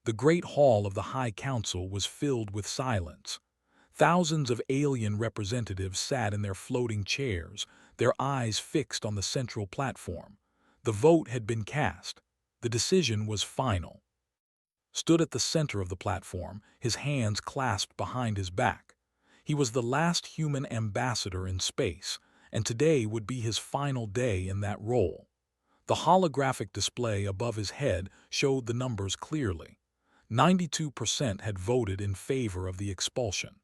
The great hall of the High Council was filled with silence. Thousands of alien representatives sat in their floating chairs, their eyes fixed on the central platform. The vote had been cast. The decision was final. Stood at the center of the platform, his hands clasped behind his back. He was the last human ambassador in space, and today would be his final day in that role. The holographic display above his head showed the numbers clearly. 92% had voted in favor of the expulsion.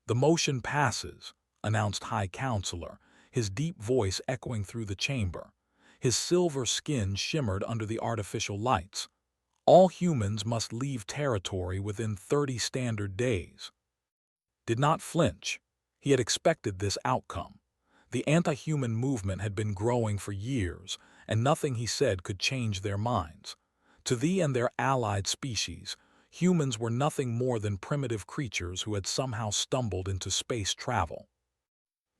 "The motion passes," announced High Counselor, his deep voice echoing through the chamber. His silver skin shimmered under the artificial lights. "All humans must leave territory within 30 standard days." Did not flinch. He had expected this outcome. The anti-human movement had been growing for years, and nothing he said could change their minds. To thee and their allied species, humans were nothing more than primitive creatures who had somehow stumbled into space travel.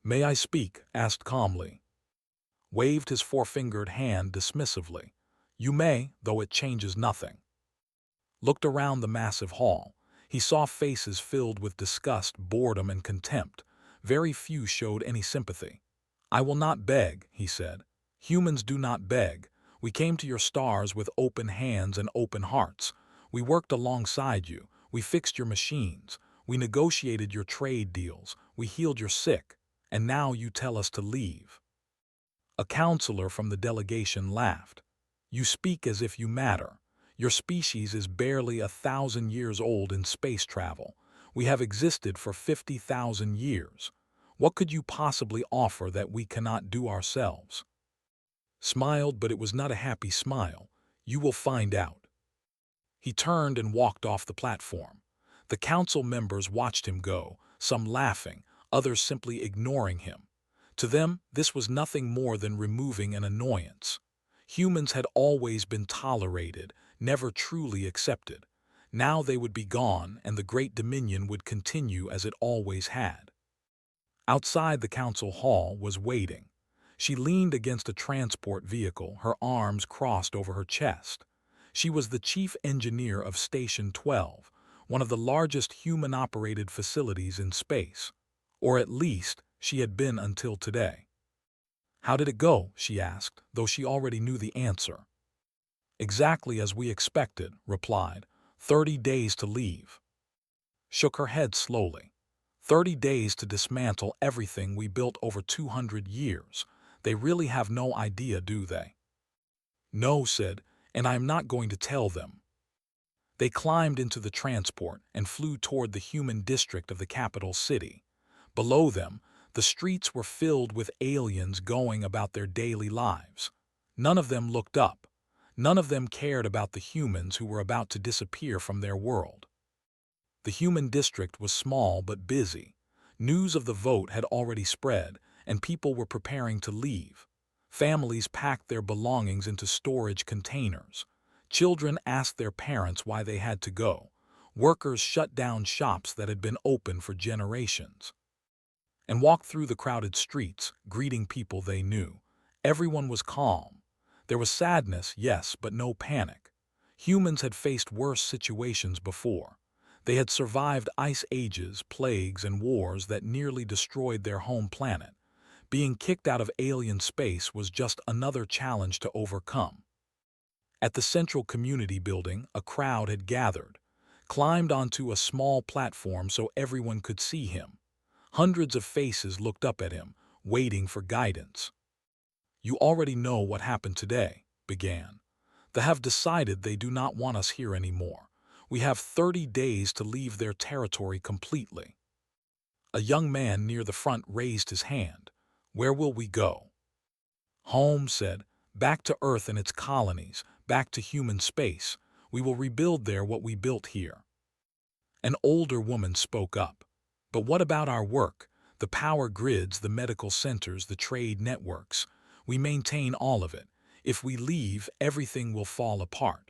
"May I speak?" asked calmly. Waved his four-fingered hand dismissively. "You may, though it changes nothing." Looked around the massive hall. He saw faces filled with disgust, boredom, and contempt. Very few showed any sympathy. "I will not beg," he said. "Humans do not beg. We came to your stars with open hands and open hearts. We worked alongside you. We fixed your machines. We negotiated your trade deals. We healed your sick. And now you tell us to leave." A counselor from the delegation laughed. "You speak as if you matter. Your species is barely 1,000 years old in space travel. We have existed for 50,000 years. What could you possibly offer that we cannot do ourselves?" Smiled, but it was not a happy smile. "You will find out." He turned and walked off the platform. The council members watched him go, some laughing, others simply ignoring him. To them, this was nothing more than removing an annoyance. Humans had always been tolerated, never truly accepted. Now they would be gone, and the Great Dominion would continue as it always had. Outside the council hall was waiting. She leaned against a transport vehicle, her arms crossed over her chest. She was the chief engineer of Station 12, one of the largest human-operated facilities in space. Or at least, she had been until today. "How did it go?" she asked, though she already knew the answer. "Exactly as we expected," replied. 30 days to leave." Shook her head slowly. 30 days to dismantle everything we built over 200 years. They really have no idea, do they? "No," said, "and I am not going to tell them." They climbed into the transport and flew toward the human district of the capital city. Below them, the streets were filled with aliens going about their daily lives. None of them looked up. None of them cared about the humans who were about to disappear from their world. The human district was small but busy. News of the vote had already spread, and people were preparing to leave. Families packed their belongings into storage containers. Children asked their parents why they had to go. Workers shut down shops that had been open for generations and walked through the crowded streets, greeting people they knew. Everyone was calm. There was sadness, yes, but no panic. Humans had faced worse situations before. They had survived ice ages, plagues, and wars that nearly destroyed their home planet. Being kicked out of alien space was just another challenge to overcome. At the central community building, a crowd had gathered, climbed onto a small platform so everyone could see him. Hundreds of faces looked up at him, waiting for guidance. "You already know what happened today," began. "They have decided they do not want us here anymore. We have 30 days to leave their territory completely." A young man near the front raised his hand. "Where will we go?" "Home," said. "Back to Earth and its colonies, back to human space. We will rebuild there what we built here." An older woman spoke up. "But what about our work? The power grids, the medical centers, the trade networks. We maintain all of it. If we leave, everything will fall apart."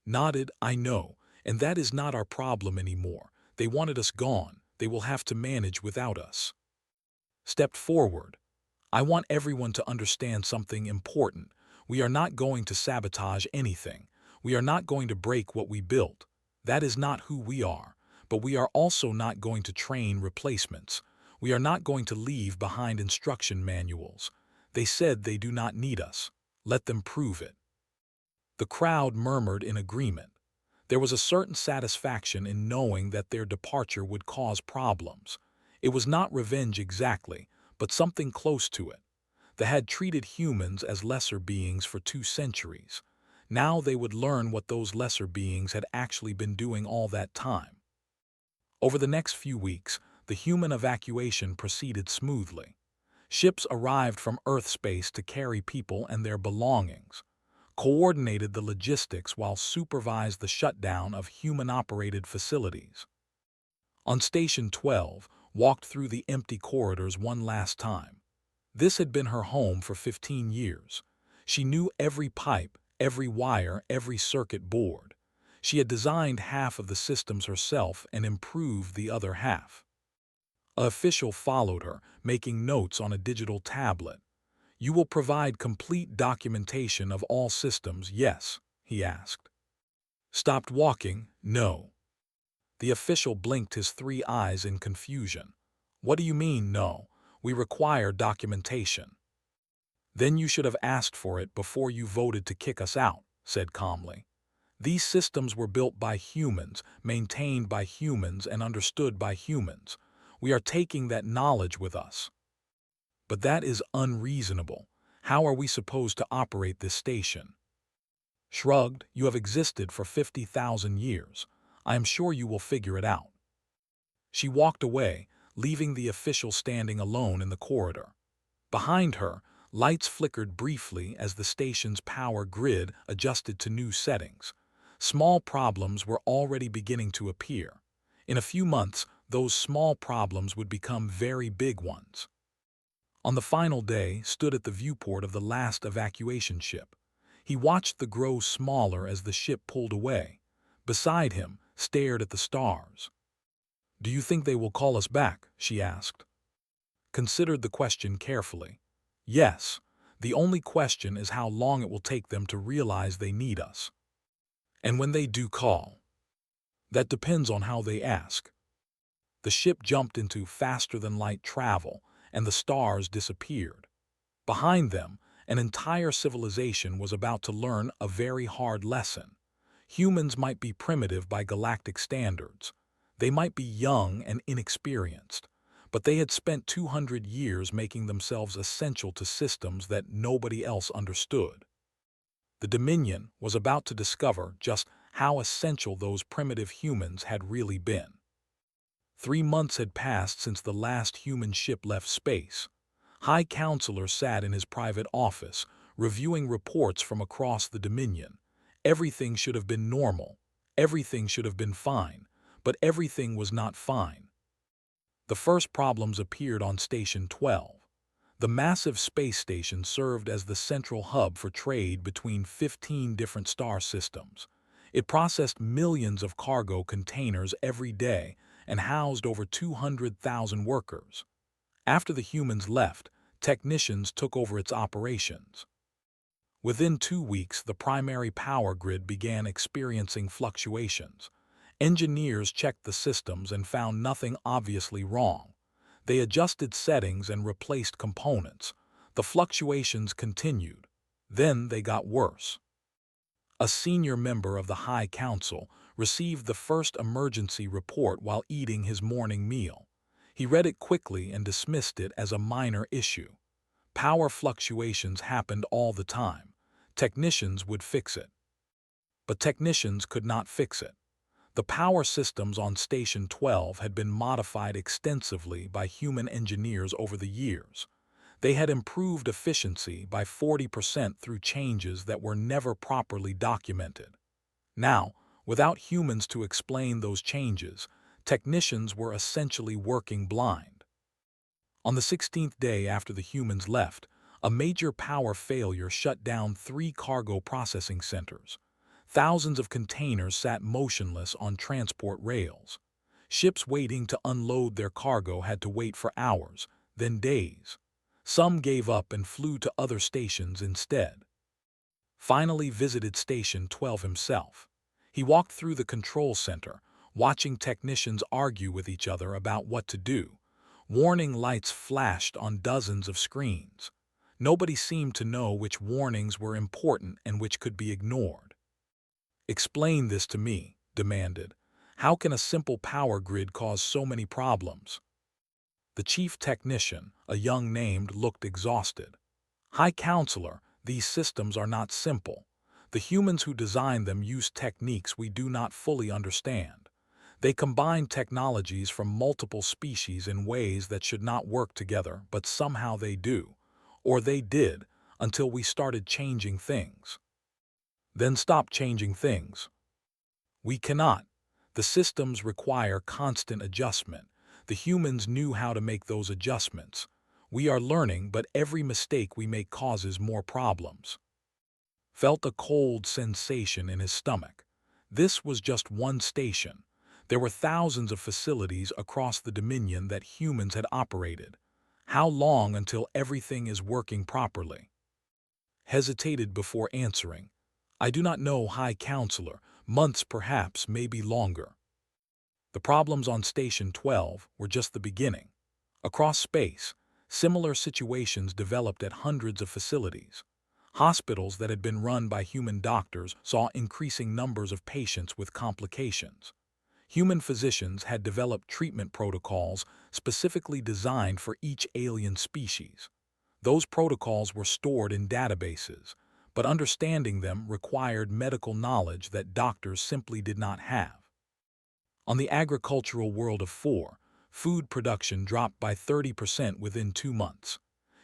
Nodded. "I know, and that is not our problem anymore. They wanted us gone. They will have to manage without us." Stepped forward. "I want everyone to understand something important. We are not going to sabotage anything. We are not going to break what we built. That is not who we are. But we are also not going to train replacements. We are not going to leave behind instruction manuals. They said they do not need us. Let them prove it. The crowd murmured in agreement. There was a certain satisfaction in knowing that their departure would cause problems. It was not revenge exactly, but something close to it. They had treated humans as lesser beings for 2 centuries. Now they would learn what those lesser beings had actually been doing all that time. Over the next few weeks, the human evacuation proceeded smoothly. Ships arrived from Earth space to carry people and their belongings, coordinated the logistics while supervised the shutdown of human-operated facilities. On Station 12, walked through the empty corridors one last time. This had been her home for 15 years. She knew every pipe, every wire, every circuit board. She had designed half of the systems herself and improved the other half. An official followed her, making notes on a digital tablet. "You will provide complete documentation of all systems, yes?" he asked. Stopped walking, "No." The official blinked his 3 eyes in confusion. "What do you mean, no? We require documentation." "Then you should have asked for it before you voted to kick us out," said calmly. "These systems were built by humans, maintained by humans, and understood by humans. We are taking that knowledge with us." "But that is unreasonable. How are we supposed to operate this station?" Shrugged, "You have existed for 50,000 years. I am sure you will figure it out." She walked away, leaving the official standing alone in the corridor. Behind her, lights flickered briefly as the station's power grid adjusted to new settings. Small problems were already beginning to appear. In a few months, those small problems would become very big ones. On the final day, stood at the viewport of the last evacuation ship. He watched the grow smaller as the ship pulled away. Beside him, stared at the stars. "Do you think they will call us back?" she asked. Considered the question carefully. "Yes. The only question is how long it will take them to realize they need us. And when they do call, that depends on how they ask." The ship jumped into faster-than-light travel, and the stars disappeared. Behind them, an entire civilization was about to learn a very hard lesson. Humans might be primitive by galactic standards. They might be young and inexperienced, but they had spent 200 years making themselves essential to systems that nobody else understood. The Dominion was about to discover just how essential those primitive humans had really been. 3 months had passed since the last human ship left space. High Counselor sat in his private office, reviewing reports from across the Dominion. Everything should have been normal. Everything should have been fine. But everything was not fine. The first problems appeared on Station 12. The massive space station served as the central hub for trade between 15 different star systems. It processed millions of cargo containers every day and housed over 200,000 workers. After the humans left, technicians took over its operations. Within 2 weeks, the primary power grid began experiencing fluctuations. Engineers checked the systems and found nothing obviously wrong. They adjusted settings and replaced components. The fluctuations continued. Then they got worse. A senior member of the High Council received the first emergency report while eating his morning meal. He read it quickly and dismissed it as a minor issue. Power fluctuations happened all the time. Technicians would fix it. But technicians could not fix it. The power systems on Station 12 had been modified extensively by human engineers over the years. They had improved efficiency by 40% through changes that were never properly documented. Now, without humans to explain those changes, technicians were essentially working blind. On the 16th day after the humans left, a major power failure shut down 3 cargo processing centers. Thousands of containers sat motionless on transport rails. Ships waiting to unload their cargo had to wait for hours, then days. Some gave up and flew to other stations instead. finally visited Station 12 himself. He walked through the control center, watching technicians argue with each other about what to do. Warning lights flashed on dozens of screens. Nobody seemed to know which warnings were important and which could be ignored. "Explain this to me," demanded. "How can a simple power grid cause so many problems?" The chief technician, a young named, looked exhausted. "High Counselor, these systems are not simple. The humans who designed them used techniques we do not fully understand. They combined technologies from multiple species in ways that should not work together, but somehow they do. Or they did, until we started changing things. Then stop changing things. We cannot. The systems require constant adjustment. The humans knew how to make those adjustments. We are learning, but every mistake we make causes more problems." Felt a cold sensation in his stomach. This was just one station. There were thousands of facilities across the Dominion that humans had operated. How long until everything is working properly? Hesitated before answering. "I do not know, High Counselor. Months perhaps, maybe longer." The problems on Station 12 were just the beginning. Across space, similar situations developed at hundreds of facilities. Hospitals that had been run by human doctors saw increasing numbers of patients with complications. Human physicians had developed treatment protocols specifically designed for each alien species. Those protocols were stored in databases, but understanding them required medical knowledge that doctors simply did not have. On the agricultural world of 4, food production dropped by 30% within 2 months.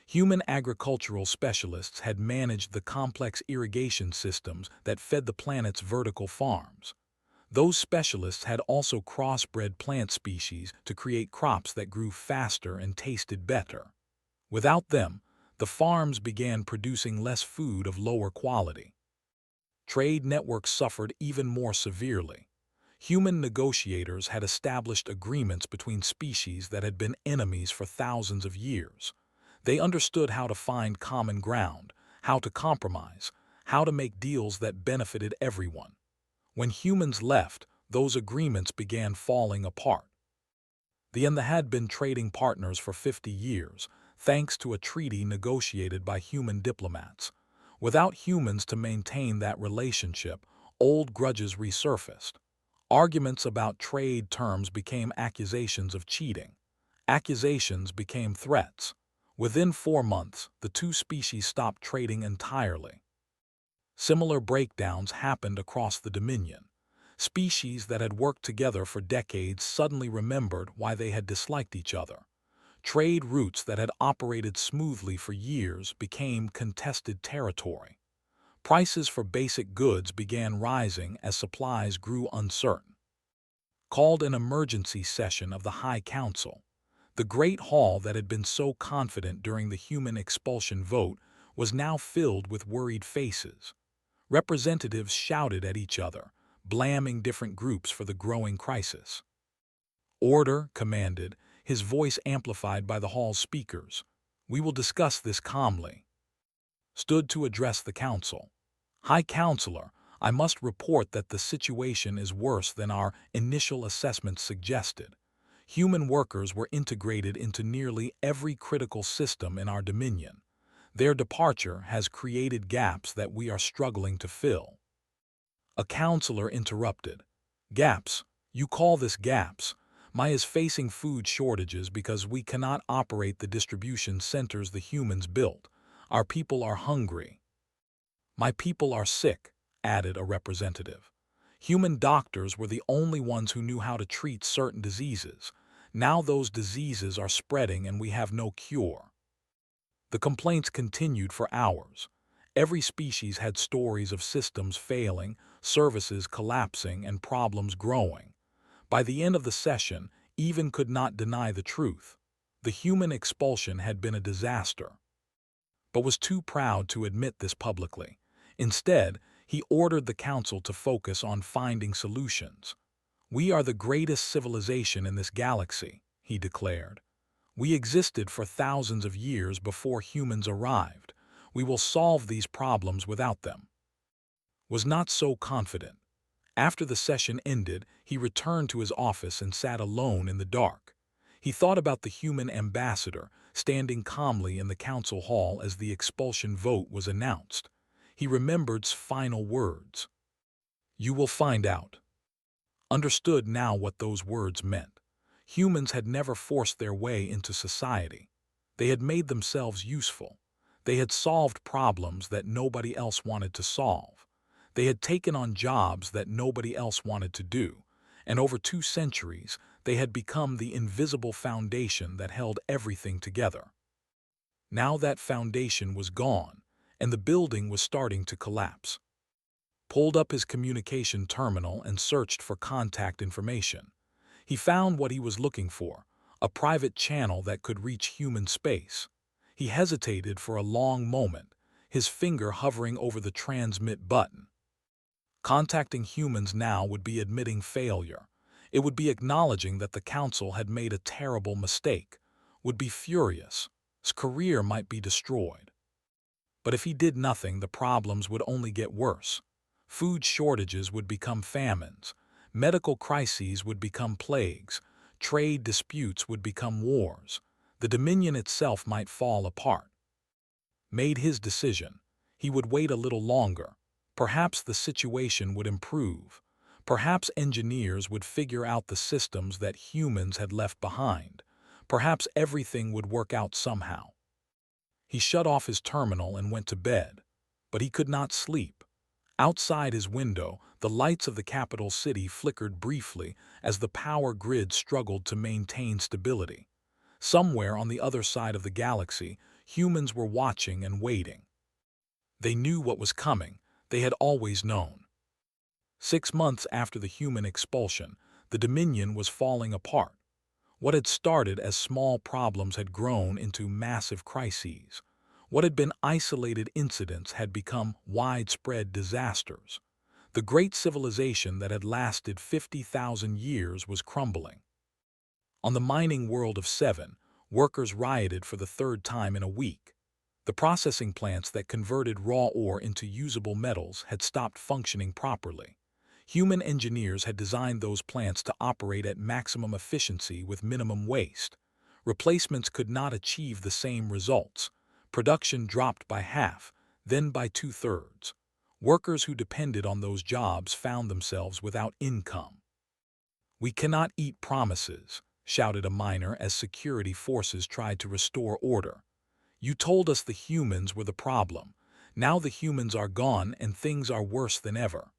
Human agricultural specialists had managed the complex irrigation systems that fed the planet's vertical farms. Those specialists had also crossbred plant species to create crops that grew faster and tasted better. Without them, the farms began producing less food of lower quality. Trade networks suffered even more severely. Human negotiators had established agreements between species that had been enemies for thousands of years. They understood how to find common ground, how to compromise, how to make deals that benefited everyone. When humans left, those agreements began falling apart. They had been trading partners for 50 years, thanks to a treaty negotiated by human diplomats. Without humans to maintain that relationship, old grudges resurfaced. Arguments about trade terms became accusations of cheating. Accusations became threats. Within 4 months, the two species stopped trading entirely. Similar breakdowns happened across the Dominion. Species that had worked together for decades suddenly remembered why they had disliked each other. Trade routes that had operated smoothly for years became contested territory. Prices for basic goods began rising as supplies grew uncertain. Called an emergency session of the High Council. The Great Hall that had been so confident during the human expulsion vote was now filled with worried faces. Representatives shouted at each other, blaming different groups for the growing crisis. "Order," commanded, his voice amplified by the hall's speakers. "We will discuss this calmly." Stood to address the council. "High Counselor, I must report that the situation is worse than our initial assessments suggested. Human workers were integrated into nearly every critical system in our Dominion. Their departure has created gaps that we are struggling to fill." A counselor interrupted. "Gaps? You call this gaps? Maya is facing food shortages because we cannot operate the distribution centers the humans built. Our people are hungry." "My people are sick," added a representative. "Human doctors were the only ones who knew how to treat certain diseases. Now those diseases are spreading and we have no cure." The complaints continued for hours. Every species had stories of systems failing, services collapsing, and problems growing. By the end of the session, Even could not deny the truth. The human expulsion had been a disaster, but was too proud to admit this publicly. Instead, he ordered the council to focus on finding solutions. "We are the greatest civilization in this galaxy," he declared. "We existed for thousands of years before humans arrived. We will solve these problems without them." was not so confident. After the session ended, he returned to his office and sat alone in the dark. He thought about the human ambassador, standing calmly in the council hall as the expulsion vote was announced. He remembered's final words. "You will find out." Understood now what those words meant. Humans had never forced their way into society. They had made themselves useful. They had solved problems that nobody else wanted to solve. They had taken on jobs that nobody else wanted to do, and over 2 centuries, they had become the invisible foundation that held everything together. Now that foundation was gone, and the building was starting to collapse. Pulled up his communication terminal and searched for contact information. He found what he was looking for, a private channel that could reach human space. He hesitated for a long moment, his finger hovering over the transmit button. Contacting humans now would be admitting failure. It would be acknowledging that the council had made a terrible mistake, would be furious. His career might be destroyed. But if he did nothing, the problems would only get worse. Food shortages would become famines. Medical crises would become plagues. Trade disputes would become wars. The Dominion itself might fall apart. Made his decision. He would wait a little longer. Perhaps the situation would improve. Perhaps engineers would figure out the systems that humans had left behind. Perhaps everything would work out somehow. He shut off his terminal and went to bed. But he could not sleep. Outside his window, the lights of the capital city flickered briefly as the power grid struggled to maintain stability. Somewhere on the other side of the galaxy, humans were watching and waiting. They knew what was coming. They had always known. 6 months after the human expulsion, the Dominion was falling apart. What had started as small problems had grown into massive crises. What had been isolated incidents had become widespread disasters. The great civilization that had lasted 50,000 years was crumbling. On the mining world of Seven, workers rioted for the third time in a week. The processing plants that converted raw ore into usable metals had stopped functioning properly. Human engineers had designed those plants to operate at maximum efficiency with minimum waste. Replacements could not achieve the same results. Production dropped by half, then by 2/3. Workers who depended on those jobs found themselves without income. "We cannot eat promises," shouted a miner as security forces tried to restore order. "You told us the humans were the problem. Now the humans are gone and things are worse than ever."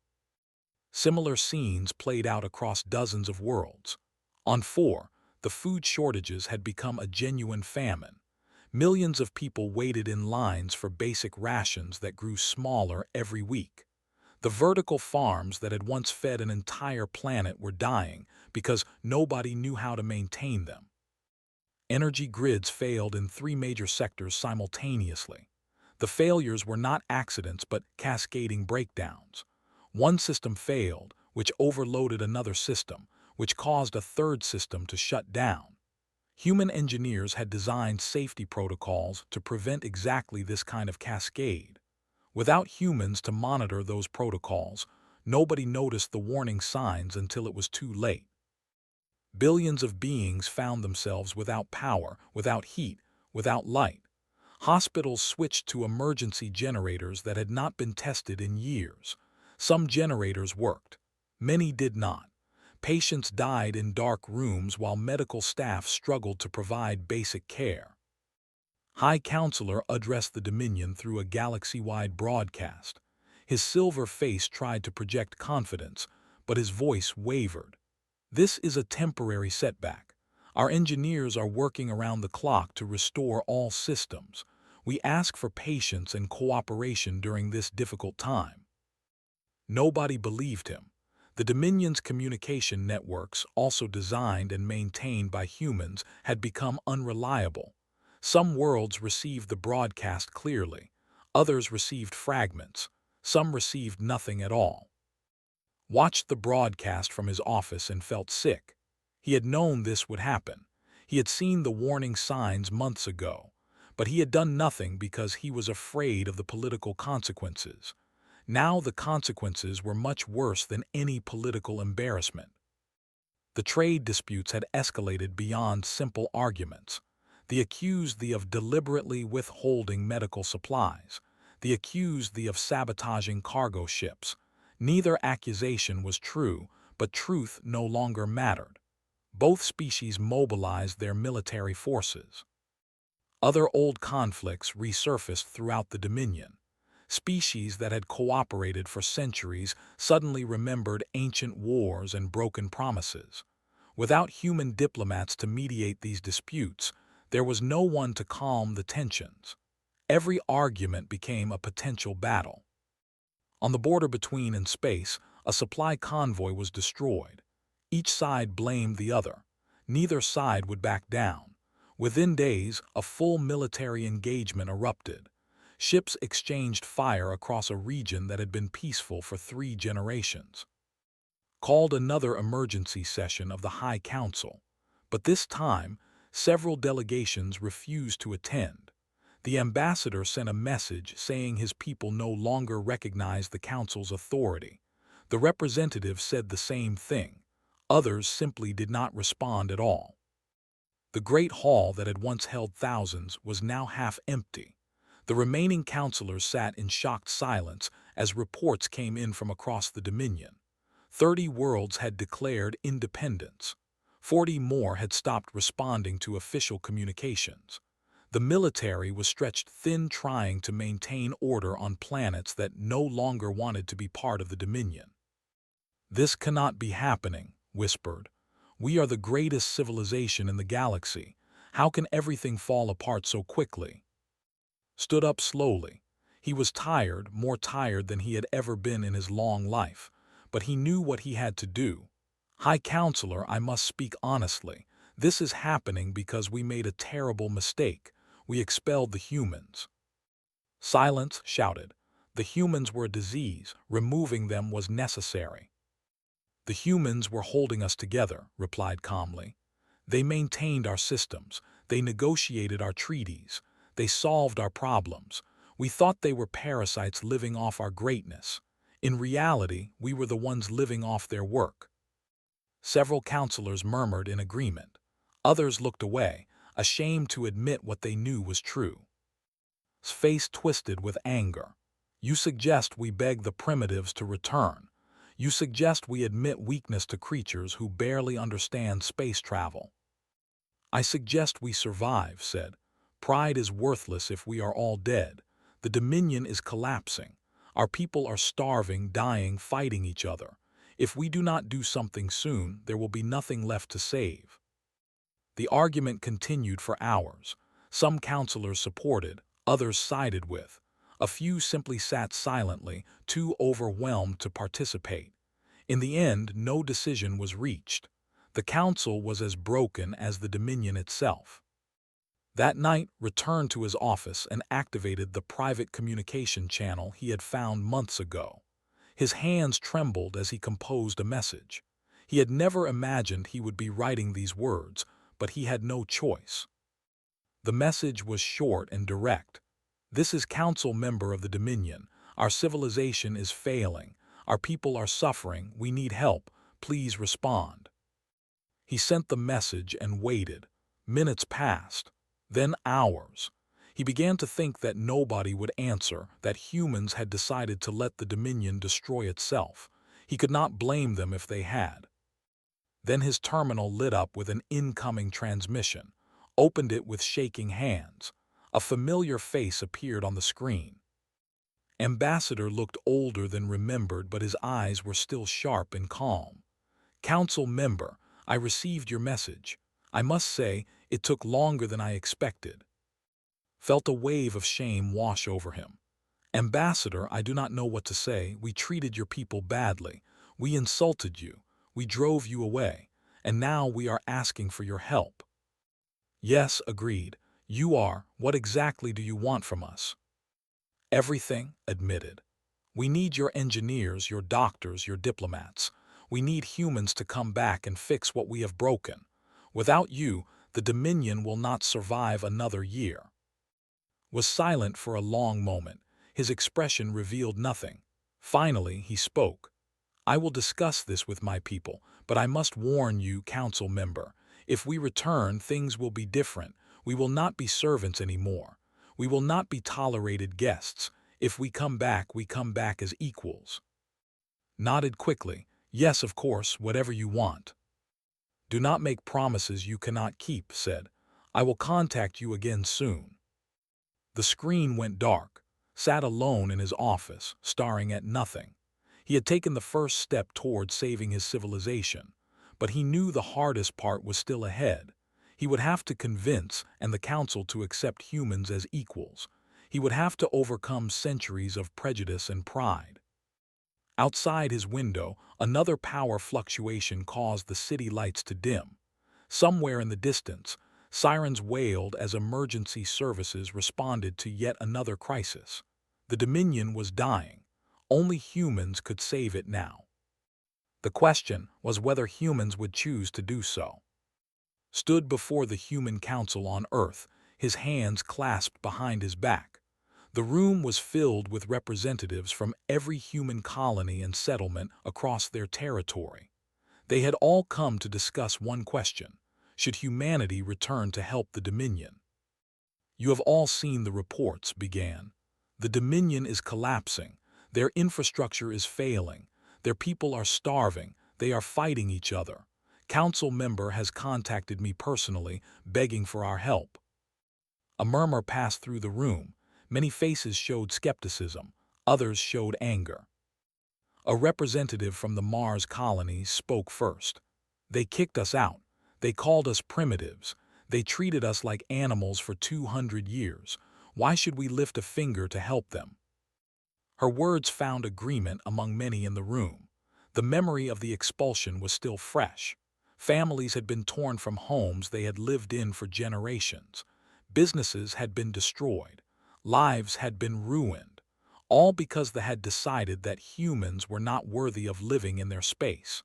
Similar scenes played out across dozens of worlds. On 4, the food shortages had become a genuine famine. Millions of people waited in lines for basic rations that grew smaller every week. The vertical farms that had once fed an entire planet were dying because nobody knew how to maintain them. Energy grids failed in 3 major sectors simultaneously. The failures were not accidents but cascading breakdowns. One system failed, which overloaded another system, which caused a third system to shut down. Human engineers had designed safety protocols to prevent exactly this kind of cascade. Without humans to monitor those protocols, nobody noticed the warning signs until it was too late. Billions of beings found themselves without power, without heat, without light. Hospitals switched to emergency generators that had not been tested in years. Some generators worked. Many did not. Patients died in dark rooms while medical staff struggled to provide basic care. High Counselor addressed the Dominion through a galaxy-wide broadcast. His silver face tried to project confidence, but his voice wavered. "This is a temporary setback. Our engineers are working around the clock to restore all systems. We ask for patience and cooperation during this difficult time." Nobody believed him. The Dominion's communication networks, also designed and maintained by humans, had become unreliable. Some worlds received the broadcast clearly. Others received fragments. Some received nothing at all. Watched the broadcast from his office and felt sick. He had known this would happen. He had seen the warning signs months ago. But he had done nothing because he was afraid of the political consequences. Now the consequences were much worse than any political embarrassment. The trade disputes had escalated beyond simple arguments. The accused thee of deliberately withholding medical supplies. The accused thee of sabotaging cargo ships. Neither accusation was true, but truth no longer mattered. Both species mobilized their military forces. Other old conflicts resurfaced throughout the Dominion. Species that had cooperated for centuries suddenly remembered ancient wars and broken promises. Without human diplomats to mediate these disputes, there was no one to calm the tensions. Every argument became a potential battle. On the border between and space, a supply convoy was destroyed. Each side blamed the other. Neither side would back down. Within days, a full military engagement erupted. Ships exchanged fire across a region that had been peaceful for 3 generations. Called another emergency session of the High Council, but this time, several delegations refused to attend. The ambassador sent a message saying his people no longer recognized the council's authority. The representative said the same thing. Others simply did not respond at all. The great hall that had once held thousands was now half empty. The remaining councilors sat in shocked silence as reports came in from across the Dominion. 30 worlds had declared independence. 40 more had stopped responding to official communications. The military was stretched thin trying to maintain order on planets that no longer wanted to be part of the Dominion. "This cannot be happening," whispered. "We are the greatest civilization in the galaxy. How can everything fall apart so quickly?" Stood up slowly. He was tired, more tired than he had ever been in his long life, but he knew what he had to do. "High Counselor, I must speak honestly. This is happening because we made a terrible mistake. We expelled the humans." "Silence," shouted. "The humans were a disease. Removing them was necessary." "The humans were holding us together," replied calmly. "They maintained our systems. They negotiated our treaties. They solved our problems. We thought they were parasites living off our greatness. In reality, we were the ones living off their work." Several counselors murmured in agreement. Others looked away, ashamed to admit what they knew was true. His face twisted with anger. "You suggest we beg the primitives to return. You suggest we admit weakness to creatures who barely understand space travel." "I suggest we survive," said. "Pride is worthless if we are all dead. The Dominion is collapsing. Our people are starving, dying, fighting each other. If we do not do something soon, there will be nothing left to save." The argument continued for hours. Some counselors supported, others sided with. A few simply sat silently, too overwhelmed to participate. In the end, no decision was reached. The council was as broken as the Dominion itself. That night, returned to his office and activated the private communication channel he had found months ago. His hands trembled as he composed a message. He had never imagined he would be writing these words, but he had no choice. The message was short and direct. "This is Council Member of the Dominion. Our civilization is failing. Our people are suffering. We need help. Please respond." He sent the message and waited. Minutes passed. Then hours. He began to think that nobody would answer, that humans had decided to let the Dominion destroy itself. He could not blame them if they had. Then his terminal lit up with an incoming transmission. Opened it with shaking hands. A familiar face appeared on the screen. Ambassador looked older than remembered, but his eyes were still sharp and calm. "Council Member, I received your message. I must say, it took longer than I expected." Felt a wave of shame wash over him. "Ambassador, I do not know what to say. We treated your people badly. We insulted you. We drove you away. And now we are asking for your help." "Yes," agreed. "You are. What exactly do you want from us?" "Everything," admitted. "We need your engineers, your doctors, your diplomats. We need humans to come back and fix what we have broken. Without you, the Dominion will not survive another year." Was silent for a long moment. His expression revealed nothing. Finally, he spoke. "I will discuss this with my people, but I must warn you, council member. If we return, things will be different. We will not be servants anymore. We will not be tolerated guests. If we come back as equals." Nodded quickly. "Yes, of course, whatever you want." "Do not make promises you cannot keep," said. "I will contact you again soon." The screen went dark. Sat alone in his office, staring at nothing. He had taken the first step toward saving his civilization, but he knew the hardest part was still ahead. He would have to convince the council to accept humans as equals. He would have to overcome centuries of prejudice and pride. Outside his window, another power fluctuation caused the city lights to dim. Somewhere in the distance, sirens wailed as emergency services responded to yet another crisis. The Dominion was dying. Only humans could save it now. The question was whether humans would choose to do so. Stood before the human council on Earth, his hands clasped behind his back. The room was filled with representatives from every human colony and settlement across their territory. They had all come to discuss one question: should humanity return to help the Dominion? "You have all seen the reports," began. "The Dominion is collapsing. Their infrastructure is failing. Their people are starving. They are fighting each other. Council member has contacted me personally, begging for our help." A murmur passed through the room. Many faces showed skepticism. Others showed anger. A representative from the Mars colonies spoke first. "They kicked us out. They called us primitives. They treated us like animals for 200 years. Why should we lift a finger to help them?" Her words found agreement among many in the room. The memory of the expulsion was still fresh. Families had been torn from homes they had lived in for generations. Businesses had been destroyed. Lives had been ruined. All because they had decided that humans were not worthy of living in their space.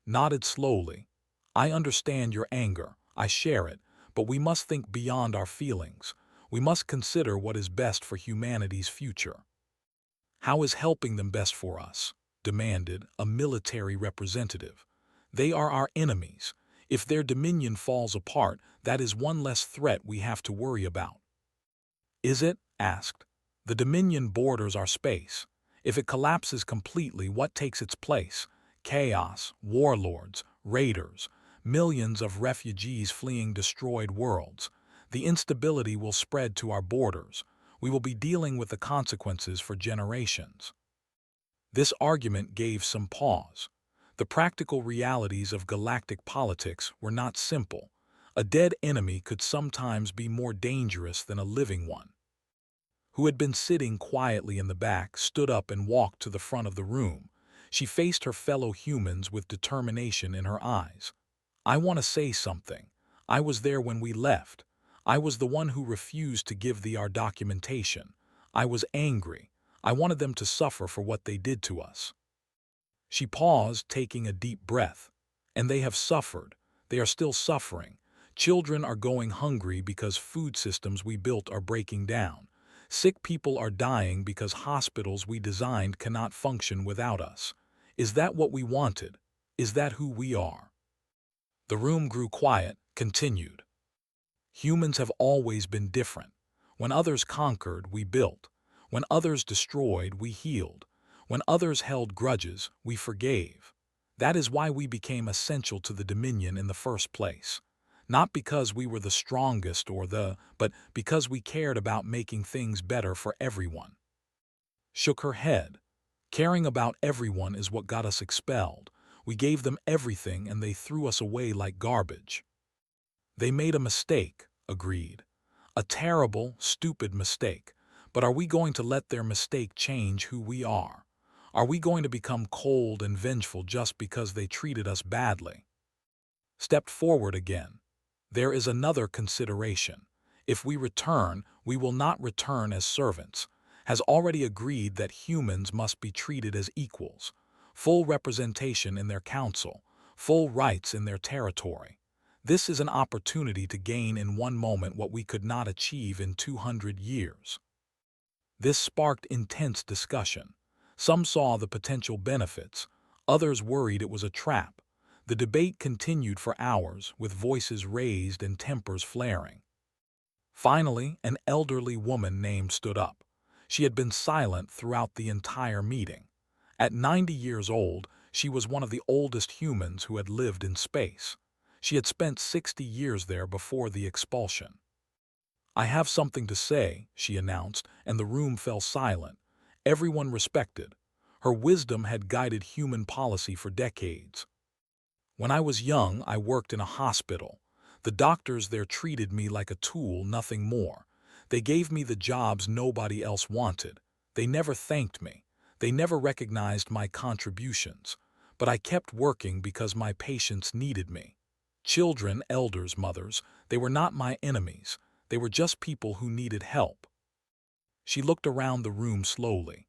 Nodded slowly. "I understand your anger. I share it. But we must think beyond our feelings. We must consider what is best for humanity's future." "How is helping them best for us?" demanded a military representative. "They are our enemies. If their dominion falls apart, that is one less threat we have to worry about." "Is it?" asked. "The Dominion borders our space. If it collapses completely, what takes its place? Chaos, warlords, raiders, millions of refugees fleeing destroyed worlds. The instability will spread to our borders. We will be dealing with the consequences for generations." This argument gave some pause. The practical realities of galactic politics were not simple. A dead enemy could sometimes be more dangerous than a living one. Who had been sitting quietly in the back stood up and walked to the front of the room. She faced her fellow humans with determination in her eyes. "I want to say something. I was there when we left. I was the one who refused to give our documentation. I was angry. I wanted them to suffer for what they did to us." She paused, taking a deep breath. "And they have suffered. They are still suffering. Children are going hungry because food systems we built are breaking down. Sick people are dying because hospitals we designed cannot function without us. Is that what we wanted? Is that who we are?" The room grew quiet, continued. "Humans have always been different. When others conquered, we built. When others destroyed, we healed. When others held grudges, we forgave. That is why we became essential to the Dominion in the first place. Not because we were the strongest but because we cared about making things better for everyone." Shook her head. "Caring about everyone is what got us expelled. We gave them everything and they threw us away like garbage." "They made a mistake," agreed. "A terrible, stupid mistake. But are we going to let their mistake change who we are? Are we going to become cold and vengeful just because they treated us badly?" Stepped forward again. "There is another consideration. If we return, we will not return as servants. Has already agreed that humans must be treated as equals. Full representation in their council. Full rights in their territory. This is an opportunity to gain in one moment what we could not achieve in 200 years." This sparked intense discussion. Some saw the potential benefits, others worried it was a trap. The debate continued for hours, with voices raised and tempers flaring. Finally, an elderly woman named stood up. She had been silent throughout the entire meeting. At 90 years old, she was one of the oldest humans who had lived in space. She had spent 60 years there before the expulsion. "I have something to say," she announced, and the room fell silent. Everyone respected. Her wisdom had guided human policy for decades. "When I was young, I worked in a hospital. The doctors there treated me like a tool, nothing more. They gave me the jobs nobody else wanted. They never thanked me. They never recognized my contributions. But I kept working because my patients needed me. Children, elders, mothers, they were not my enemies. They were just people who needed help." She looked around the room slowly.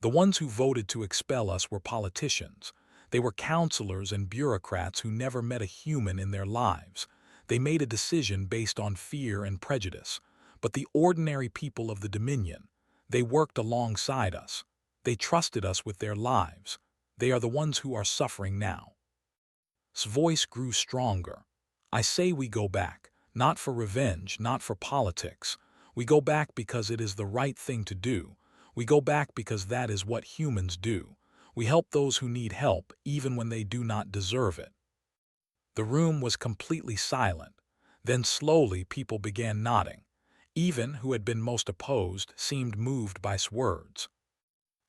The ones who voted to expel us were politicians. They were counselors and bureaucrats who never met a human in their lives. They made a decision based on fear and prejudice. But the ordinary people of the Dominion, they worked alongside us. They trusted us with their lives. They are the ones who are suffering now. His voice grew stronger. "I say we go back, not for revenge, not for politics. We go back because it is the right thing to do. We go back because that is what humans do. We help those who need help, even when they do not deserve it." The room was completely silent. Then slowly people began nodding. Even who had been most opposed seemed moved by his words.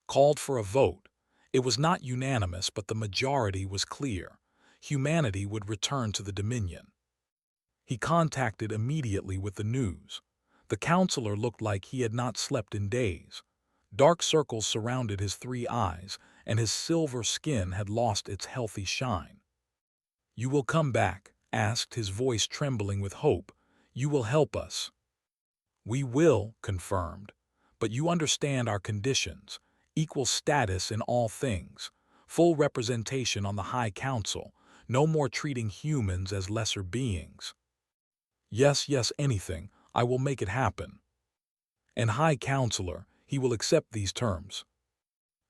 Called for a vote. It was not unanimous, but the majority was clear. Humanity would return to the Dominion. He contacted immediately with the news. The counselor looked like he had not slept in days. Dark circles surrounded his 3 eyes, and his silver skin had lost its healthy shine. "You will come back?" asked, his voice trembling with hope. "You will help us?" "We will," confirmed. "But you understand our conditions. Equal status in all things. Full representation on the High Council. No more treating humans as lesser beings." "Yes, yes, anything. I will make it happen." And High Counselor, he will accept these terms.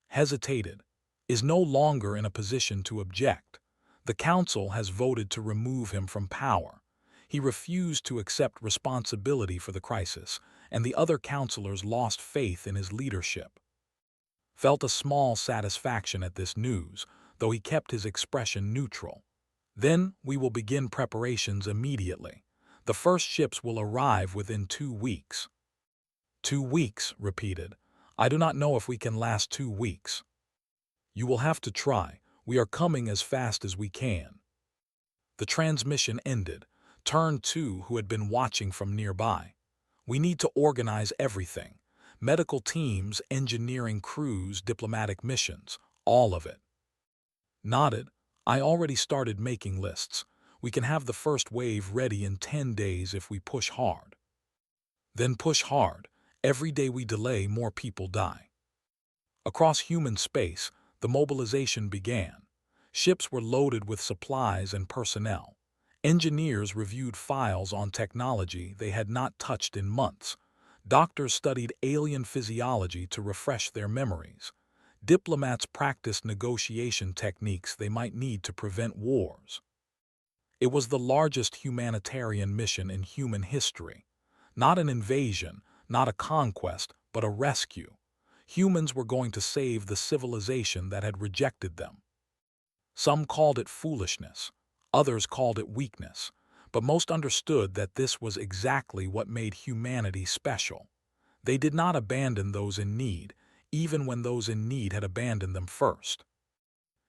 Hesitated. Is no longer in a position to object. The Council has voted to remove him from power. He refused to accept responsibility for the crisis, and the other counselors lost faith in his leadership. Felt a small satisfaction at this news, though he kept his expression neutral. "Then we will begin preparations immediately. The first ships will arrive within 2 weeks." 2 weeks, repeated. "I do not know if we can last 2 weeks." "You will have to try. We are coming as fast as we can." The transmission ended. Turn 2, who had been watching from nearby. "We need to organize everything. Medical teams, engineering crews, diplomatic missions, all of it." Nodded. "I already started making lists. We can have the first wave ready in 10 days if we push hard." "Then push hard. Every day we delay, more people die." Across human space, the mobilization began. Ships were loaded with supplies and personnel. Engineers reviewed files on technology they had not touched in months. Doctors studied alien physiology to refresh their memories. Diplomats practiced negotiation techniques they might need to prevent wars. It was the largest humanitarian mission in human history. Not an invasion, not a conquest, but a rescue. Humans were going to save the civilization that had rejected them. Some called it foolishness. Others called it weakness. But most understood that this was exactly what made humanity special. They did not abandon those in need, even when those in need had abandoned them first.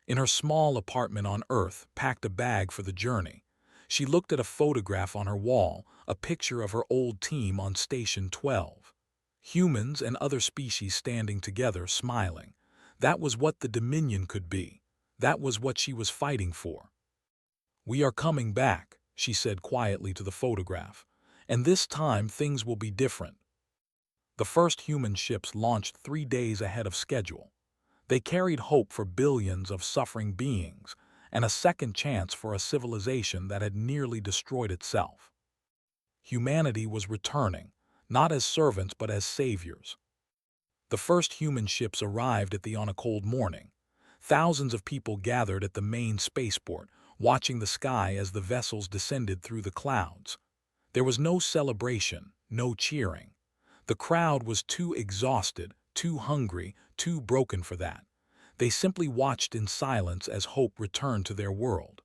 In her small apartment on Earth, packed a bag for the journey. She looked at a photograph on her wall, a picture of her old team on Station 12. Humans and other species standing together, smiling. That was what the Dominion could be. That was what she was fighting for. "We are coming back," she said quietly to the photograph. "And this time things will be different." The first human ships launched 3 days ahead of schedule. They carried hope for billions of suffering beings, and a second chance for a civilization that had nearly destroyed itself. Humanity was returning, not as servants but as saviors. The first human ships arrived on a cold morning. Thousands of people gathered at the main spaceport, watching the sky as the vessels descended through the clouds. There was no celebration, no cheering. The crowd was too exhausted, too hungry, too broken for that. They simply watched in silence as hope returned to their world.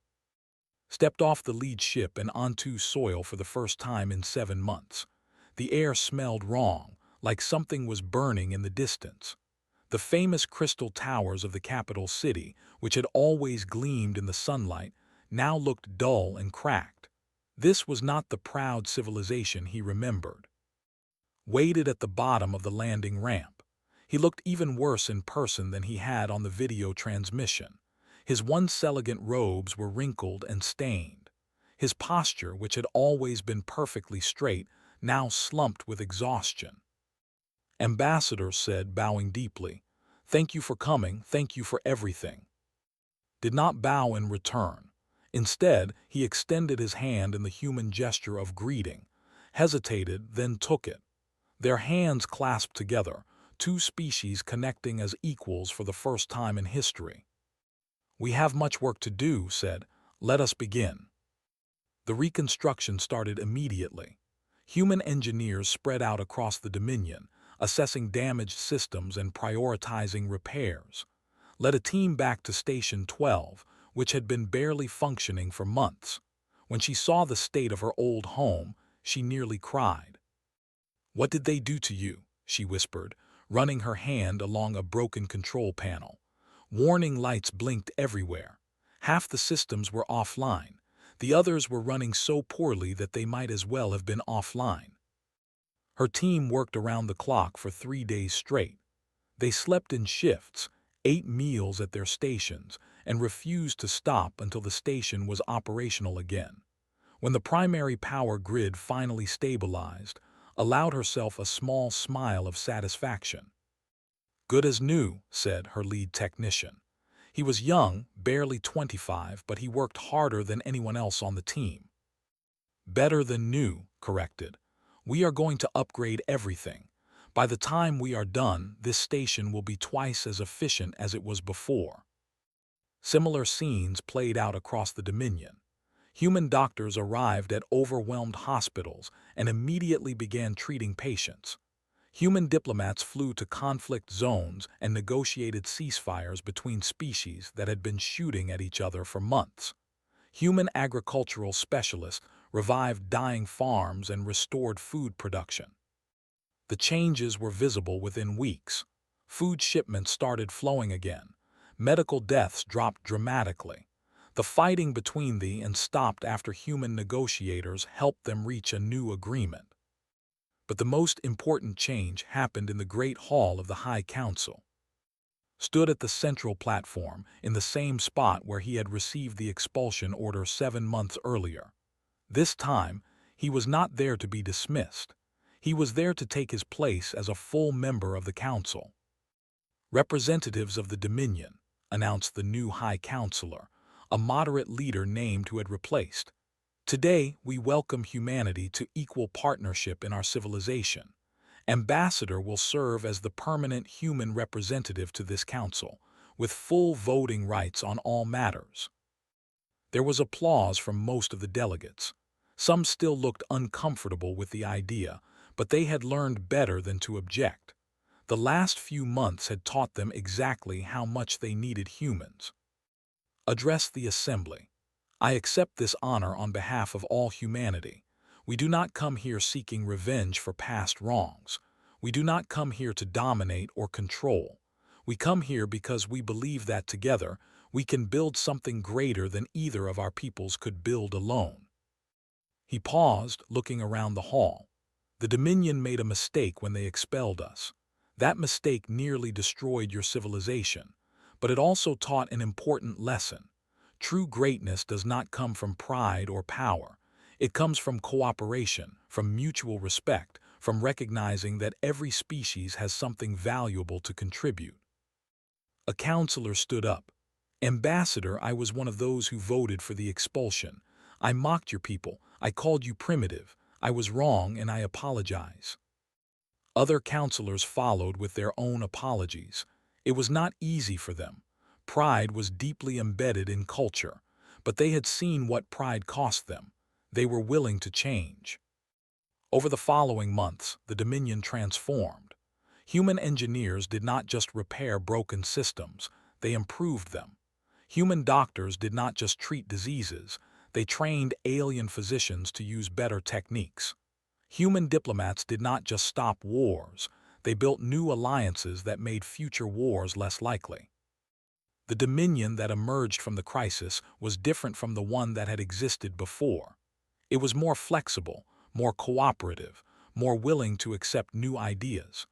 Stepped off the lead ship and onto soil for the first time in 7 months. The air smelled wrong, like something was burning in the distance. The famous crystal towers of the capital city, which had always gleamed in the sunlight, now looked dull and cracked. This was not the proud civilization he remembered. Waited at the bottom of the landing ramp. He looked even worse in person than he had on the video transmission. His once elegant robes were wrinkled and stained. His posture, which had always been perfectly straight, now slumped with exhaustion. "Ambassador," said, bowing deeply, "thank you for coming, thank you for everything." Did not bow in return. Instead, he extended his hand in the human gesture of greeting, hesitated, then took it. Their hands clasped together, two species connecting as equals for the first time in history. "We have much work to do," said. "Let us begin." The reconstruction started immediately. Human engineers spread out across the Dominion, assessing damaged systems and prioritizing repairs. Led a team back to Station 12, which had been barely functioning for months. When she saw the state of her old home, she nearly cried. "What did they do to you?" she whispered, running her hand along a broken control panel. Warning lights blinked everywhere. Half the systems were offline. The others were running so poorly that they might as well have been offline. Her team worked around the clock for 3 days straight. They slept in shifts, ate meals at their stations, and refused to stop until the station was operational again. When the primary power grid finally stabilized, allowed herself a small smile of satisfaction. "Good as new," said her lead technician. He was young, barely 25, but he worked harder than anyone else on the team. "Better than new," corrected. "We are going to upgrade everything. By the time we are done, this station will be twice as efficient as it was before." Similar scenes played out across the Dominion. Human doctors arrived at overwhelmed hospitals and immediately began treating patients. Human diplomats flew to conflict zones and negotiated ceasefires between species that had been shooting at each other for months. Human agricultural specialists revived dying farms and restored food production. The changes were visible within weeks. Food shipments started flowing again. Medical deaths dropped dramatically. The fighting between and stopped after human negotiators helped them reach a new agreement. But the most important change happened in the Great Hall of the High Council. Stood at the central platform, in the same spot where he had received the expulsion order 7 months earlier. This time, he was not there to be dismissed. He was there to take his place as a full member of the council. "Representatives of the Dominion," announced the new High Counselor, a moderate leader named who had replaced. "Today, we welcome humanity to equal partnership in our civilization. Ambassador will serve as the permanent human representative to this council, with full voting rights on all matters." There was applause from most of the delegates. Some still looked uncomfortable with the idea, but they had learned better than to object. The last few months had taught them exactly how much they needed humans. Addressed the assembly. "I accept this honor on behalf of all humanity. We do not come here seeking revenge for past wrongs. We do not come here to dominate or control. We come here because we believe that together we can build something greater than either of our peoples could build alone." He paused, looking around the hall. "The Dominion made a mistake when they expelled us. That mistake nearly destroyed your civilization, but it also taught an important lesson. True greatness does not come from pride or power. It comes from cooperation, from mutual respect, from recognizing that every species has something valuable to contribute." A counselor stood up. "Ambassador, I was one of those who voted for the expulsion. I mocked your people. I called you primitive. I was wrong and I apologize." Other counselors followed with their own apologies. It was not easy for them. Pride was deeply embedded in culture, but they had seen what pride cost them. They were willing to change. Over the following months, the Dominion transformed. Human engineers did not just repair broken systems, they improved them. Human doctors did not just treat diseases, they trained alien physicians to use better techniques. Human diplomats did not just stop wars, they built new alliances that made future wars less likely. The Dominion that emerged from the crisis was different from the one that had existed before. It was more flexible, more cooperative, more willing to accept new ideas.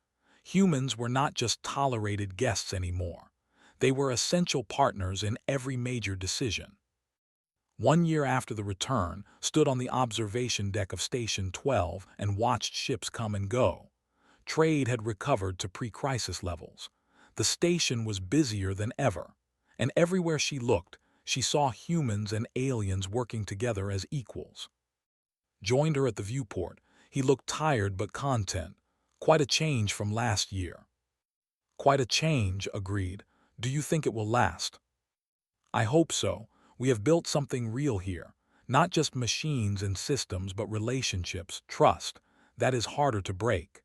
Humans were not just tolerated guests anymore. They were essential partners in every major decision. 1 year after the return, stood on the observation deck of Station 12 and watched ships come and go. Trade had recovered to pre-crisis levels. The station was busier than ever, and everywhere she looked, she saw humans and aliens working together as equals. Joined her at the viewport. He looked tired but content. Quite a change from last year. Quite a change, agreed. Do you think it will last? I hope so. We have built something real here. Not just machines and systems, but relationships, trust. That is harder to break.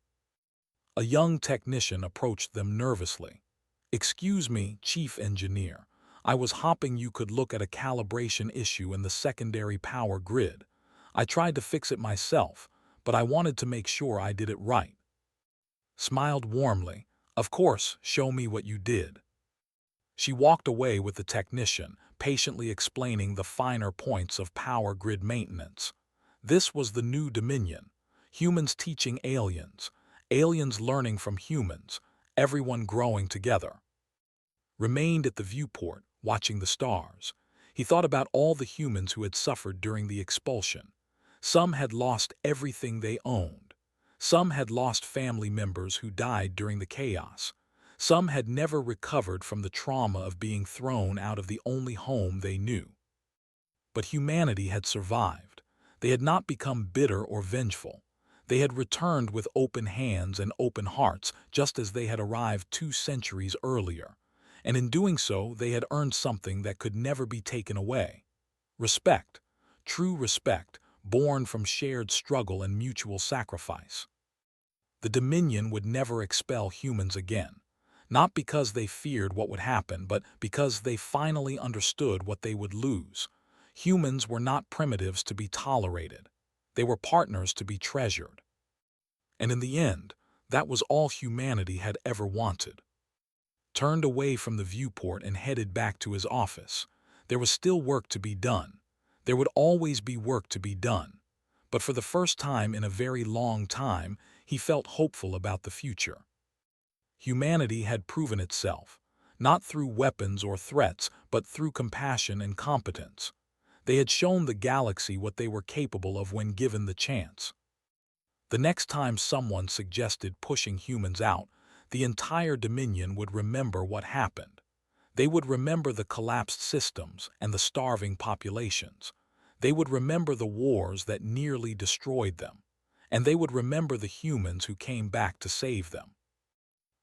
A young technician approached them nervously. Excuse me, Chief Engineer. I was hoping you could look at a calibration issue in the secondary power grid. I tried to fix it myself, but I wanted to make sure I did it right. Smiled warmly. Of course, show me what you did. She walked away with the technician, patiently explaining the finer points of power grid maintenance. This was the new Dominion. Humans teaching aliens, aliens learning from humans, everyone growing together. Remained at the viewport, watching the stars. He thought about all the humans who had suffered during the expulsion. Some had lost everything they owned. Some had lost family members who died during the chaos. Some had never recovered from the trauma of being thrown out of the only home they knew. But humanity had survived. They had not become bitter or vengeful. They had returned with open hands and open hearts, just as they had arrived 2 centuries earlier. And in doing so, they had earned something that could never be taken away. Respect. True respect, born from shared struggle and mutual sacrifice. The Dominion would never expel humans again. Not because they feared what would happen, but because they finally understood what they would lose. Humans were not primitives to be tolerated. They were partners to be treasured. And in the end, that was all humanity had ever wanted. Turned away from the viewport and headed back to his office. There was still work to be done. There would always be work to be done. But for the first time in a very long time, he felt hopeful about the future. Humanity had proven itself, not through weapons or threats, but through compassion and competence. They had shown the galaxy what they were capable of when given the chance. The next time someone suggested pushing humans out, the entire Dominion would remember what happened. They would remember the collapsed systems and the starving populations. They would remember the wars that nearly destroyed them. And they would remember the humans who came back to save them.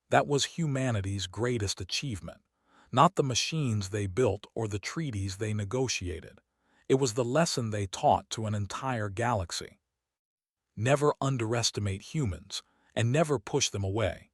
That was humanity's greatest achievement, not the machines they built or the treaties they negotiated. It was the lesson they taught to an entire galaxy. Never underestimate humans, and never push them away.